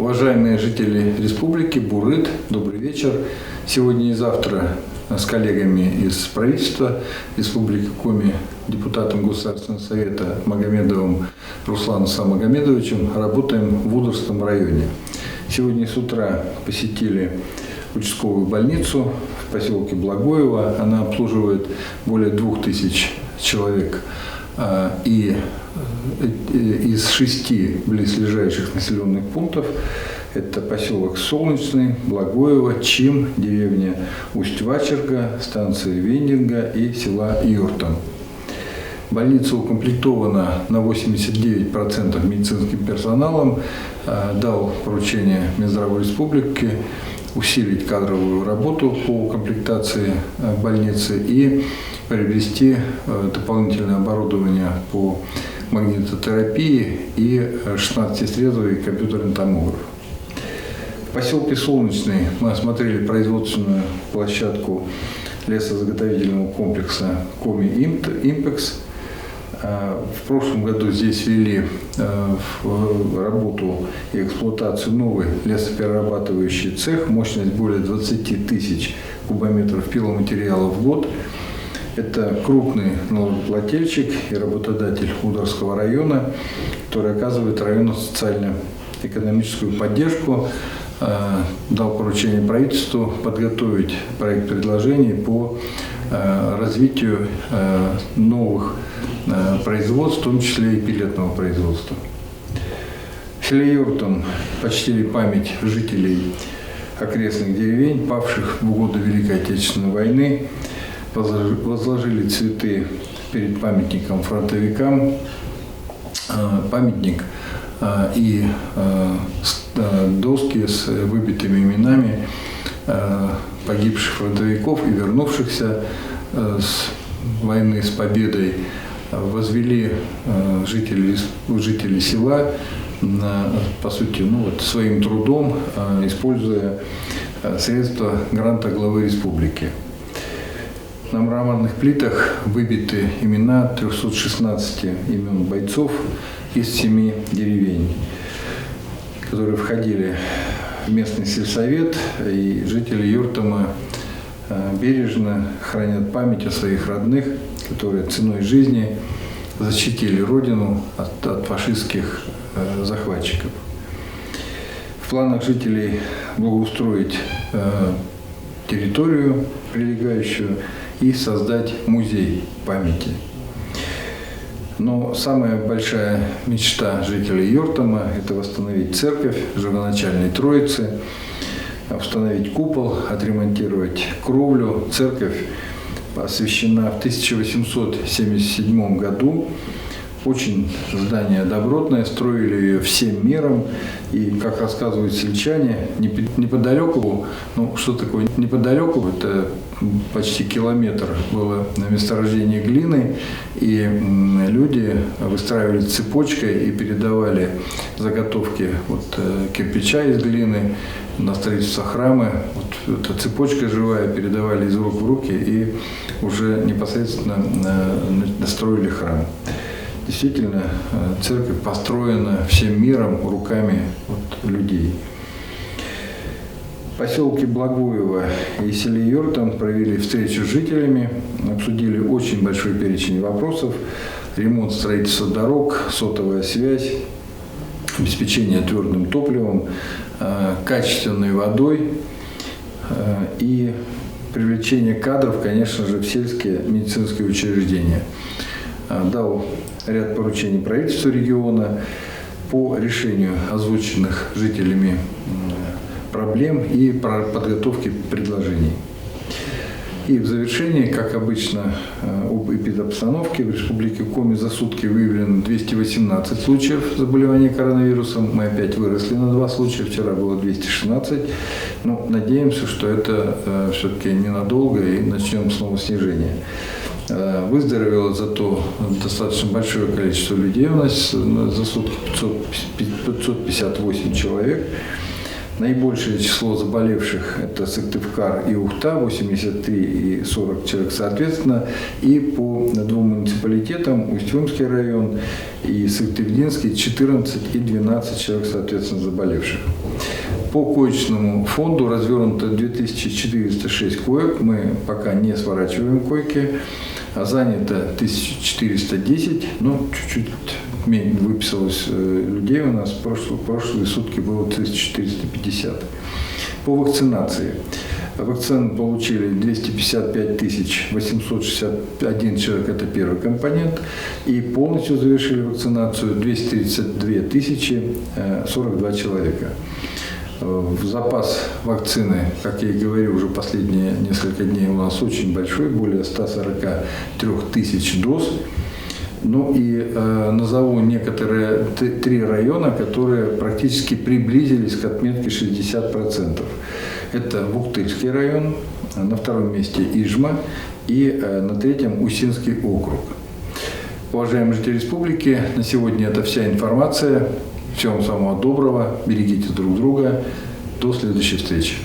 Уважаемые жители республики, Бурыт, добрый вечер. Сегодня и завтра с коллегами из правительства Республики Коми, депутатом Государственного совета Магомедовым Русланом Самагомедовичем работаем в Удовском районе. Сегодня с утра посетили участковую больницу в поселке Благоево. Она обслуживает более 2000 человек и из 6 близлежащих населенных пунктов. Это поселок Солнечный, Благоево, Чим, деревня Усть-Вачерга, станция Вендинга и села Юртом. Больница укомплектована на 89% медицинским персоналом. Дал поручение Минздраву республики усилить кадровую работу по комплектации больницы и приобрести дополнительное оборудование по магнитотерапии и 16-срезвый компьютерный томограф. В поселке Солнечный мы осмотрели производственную площадку лесозаготовительного комплекса Коми Импекс. В прошлом году здесь ввели в работу и эксплуатацию новый лесоперерабатывающий цех, мощность более 20 тысяч кубометров пиломатериала в год. Это крупный налогоплательщик и работодатель Удовского района, который оказывает району социально-экономическую поддержку. Дал поручение правительству подготовить проект предложений по развитию новых производств, в том числе и пеллетного производства. В селе Юртом почтили память жителей окрестных деревень, павших в годы Великой Отечественной войны, возложили цветы перед памятником фронтовикам. Памятник и доски с выбитыми именами погибших фронтовиков и вернувшихся с войны с победой возвели жители села, по сути, своим трудом, используя средства гранта главы республики. На мраморных плитах выбиты имена 316 имен бойцов из 7 деревень, которые входили в местный сельсовет, и жители Юртома бережно хранят память о своих родных, которые ценой жизни защитили родину от фашистских захватчиков. В планах жителей благоустроить территорию прилегающую и создать музей памяти. Но самая большая мечта жителей Юртома – это восстановить церковь Живоначальной Троицы, установить купол, отремонтировать кровлю. Церковь освящена в 1877 году. Очень здание добротное, строили ее всем миром. И, как рассказывают сельчане, неподалеку, что такое неподалеку, это почти километр было на месторождении глины, и люди выстраивали цепочкой и передавали заготовки кирпича из глины на строительство храма. Эта цепочка живая передавали из рук в руки и уже непосредственно строили храм. Действительно, церковь построена всем миром руками людей. В поселке Благоево и селе Юртом провели встречу с жителями, обсудили очень большой перечень вопросов: ремонт, строительство дорог, сотовая связь, обеспечение твердым топливом, качественной водой и привлечение кадров, конечно же, в сельские медицинские учреждения. Дал ряд поручений правительству региона по решению озвученных жителями проблем и подготовке предложений. И в завершении, как обычно, об эпидобстановке в Республике Коми за сутки выявлено 218 случаев заболевания коронавирусом. Мы опять выросли на 2 случая, вчера было 216. Но надеемся, что это все-таки ненадолго и начнем снова снижение. Выздоровело зато достаточно большое количество людей у нас, за сутки 558 человек. Наибольшее число заболевших – это Сыктывкар и Ухта, 83 и 40 человек соответственно. И по двум муниципалитетам, Усть-Илимский район и Сыктывдинский, 14 и 12 человек соответственно заболевших. По коечному фонду развернуто 2406 коек. Мы пока не сворачиваем койки. А занято 1410, чуть-чуть меньше выписалось людей у нас. В прошлые сутки было 1450. По вакцинации. Вакцин получили 255 861 человек, это первый компонент. И полностью завершили вакцинацию 232 042 человека. Запас вакцины, как я и говорил, уже последние несколько дней у нас очень большой, более 143 000 доз. И назову некоторые 3 района, которые практически приблизились к отметке 60%. Это Вуктыльский район, на втором месте Ижма и на третьем Усинский округ. Уважаемые жители республики, на сегодня это вся информация. Всего вам самого доброго, берегите друг друга. До следующей встречи.